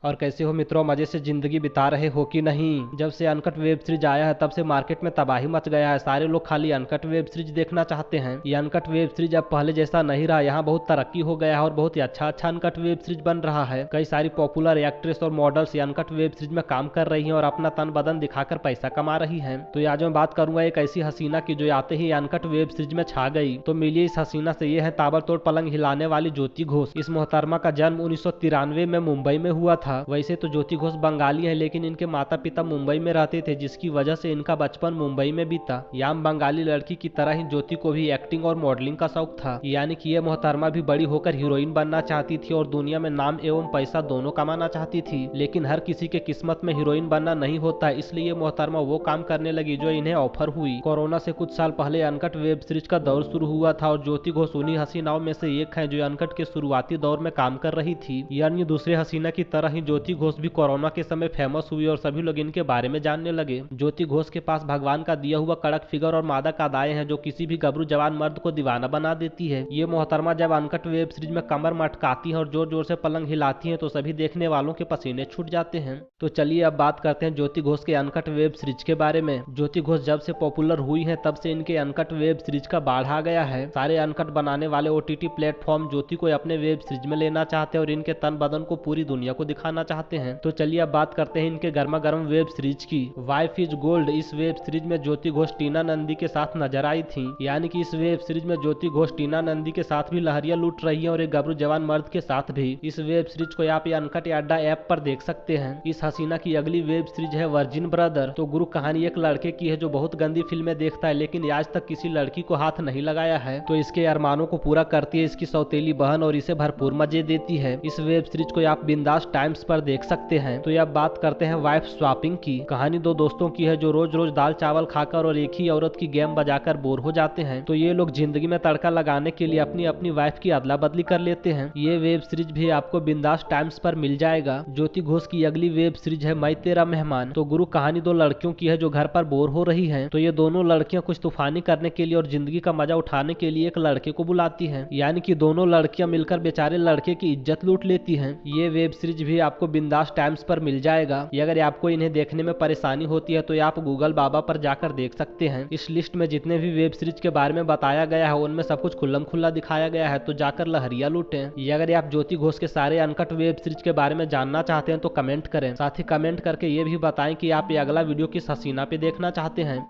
और कैसे हो मित्रों, मजे से जिंदगी बिता रहे हो कि नहीं। जब से अनकट वेब सीरीज आया है तब से मार्केट में तबाही मच गया है। सारे लोग खाली अनकट वेब सीरीज देखना चाहते हैं। ये अनकट वेब सीरीज अब पहले जैसा नहीं रहा, यहाँ बहुत तरक्की हो गया है और बहुत ही अच्छा अच्छा अनकट वेब सीरीज बन रहा है। कई सारी पॉपुलर एक्ट्रेस और मॉडल्स ये अनकट वेब सीरीज में काम कर रही हैं और अपना तन बदन दिखाकर पैसा कमा रही हैं। तो आज मैं बात करूंगा एक ऐसी हसीना की जो आते ही अनकट वेब सीरीज में छा गई। तो मिलिए इस हसीना से, ये है ताबड़तोड़ पलंग हिलाने वाली ज्योति घोष। इस मोहतरमा का जन्म 1993 में मुंबई में हुआ था। वैसे तो ज्योति घोष बंगाली है, लेकिन इनके माता पिता मुंबई में रहते थे, जिसकी वजह से इनका बचपन मुंबई में बीता। याम बंगाली लड़की की तरह ही ज्योति को भी एक्टिंग और मॉडलिंग का शौक था, यानी कि ये मोहतरमा भी बड़ी होकर हीरोइन बनना चाहती थी और दुनिया में नाम एवं पैसा दोनों कमाना चाहती थी। लेकिन हर किसी के किस्मत में हीरोइन बनना नहीं होता, इसलिए मोहतरमा वो काम करने लगी जो इन्हें ऑफर हुई। कोरोना से कुछ साल पहले अनकट वेब सीरीज का दौर शुरू हुआ था और ज्योति घोष उन्हीं हसीनाओं में से एक है जो अनकट के शुरुआती दौर में काम कर रही थी। यानी दूसरे हसीना की तरह ही ज्योति घोष भी कोरोना के समय फेमस हुई और सभी लोग इनके बारे में जानने लगे। ज्योति घोष के पास भगवान का दिया हुआ कड़क फिगर और मादक अदाएं हैं जो किसी भी गबरू जवान मर्द को दीवाना बना देती है। ये मोहतरमा जब अनकट वेब सीरीज में कमर मटकाती है और जोर जोर से पलंग हिलाती है तो सभी देखने वालों के पसीने छूट जाते हैं। तो चलिए अब बात करते हैं ज्योति घोष के अनकट वेब सीरीज के बारे में। ज्योति घोष जब से पॉपुलर हुई है तब से इनके अनकट वेब सीरीज का बाढ़ आ गया है। सारे अनकट बनाने वाले ओटीटी प्लेटफॉर्म ज्योति को अपने वेब सीरीज में लेना चाहते हैं और इनके तन बदन को पूरी दुनिया को दिखाना चाहते हैं। तो चलिए अब बात करते हैं इनके गर्मा गर्म वेब सीरीज की। वाइफ इज गोल्ड, इस वेब सीरीज में ज्योति घोष टीना नंदी के साथ नजर आई थी। यानी कि इस वेब सीरीज में ज्योति घोष टीना नंदी के साथ भी लहरियां लूट रही है और एक गबरू जवान मर्द के साथ भी। इस वेब सीरीज को आप अनकट अड्डा ऐप पर देख सकते हैं। इस हसीना की अगली वेब सीरीज है वर्जिन ब्रदर। तो गुरु कहानी एक लड़के की है जो बहुत गंदी फिल्में देखता है लेकिन आज तक किसी लड़की को हाथ नहीं लगाया है। तो इसके अरमानों को पूरा करती है इसकी सौतेली बहन और इसे भरपूर मजे देती है। इस वेब सीरीज को आप बिंदास टाइम्स पर देख सकते हैं। तो अब बात करते हैं वाइफ स्वैपिंग की। कहानी दो दोस्तों की है जो रोज रोज दाल चावल खाकर और एक ही औरत की गेम बजाकर बोर हो जाते हैं। तो ये लोग जिंदगी में तड़का लगाने के लिए अपनी अपनी वाइफ की अदला बदली कर लेते हैं। ये वेब सीरीज भी आपको बिंदास टाइम्स पर मिल जाएगा। ज्योति घोष की अगली वेब सीरीज है मैं तेरा मेहमान। तो गुरु कहानी दो लड़कियों की है जो घर पर बोर हो रही है। तो ये दोनों लड़कियां कुछ तूफानी करने के लिए और जिंदगी का मजा उठाने के लिए एक लड़के को बुलाती हैं। यानी कि दोनों लड़कियां मिलकर बेचारे लड़के की इज्जत लूट लेती हैं। ये वेब सीरीज भी आपको बिंदास टाइम्स पर मिल जाएगा। अगर आपको इन्हें देखने में परेशानी होती है तो आप गूगल बाबा पर जाकर देख सकते हैं। इस लिस्ट में जितने भी वेब सीरीज के बारे में बताया गया है उनमें सब कुछ खुल्लम खुल्ला दिखाया गया है। तो जाकर लहरिया लूटें। अगर आप ज्योति घोष के सारे अनकट वेब सीरीज के बारे में जानना चाहते हैं तो कमेंट करें। साथ ही कमेंट करके ये भी बताएं कि आप ये अगला वीडियो किस हसीना पे देखना चाहते हैं।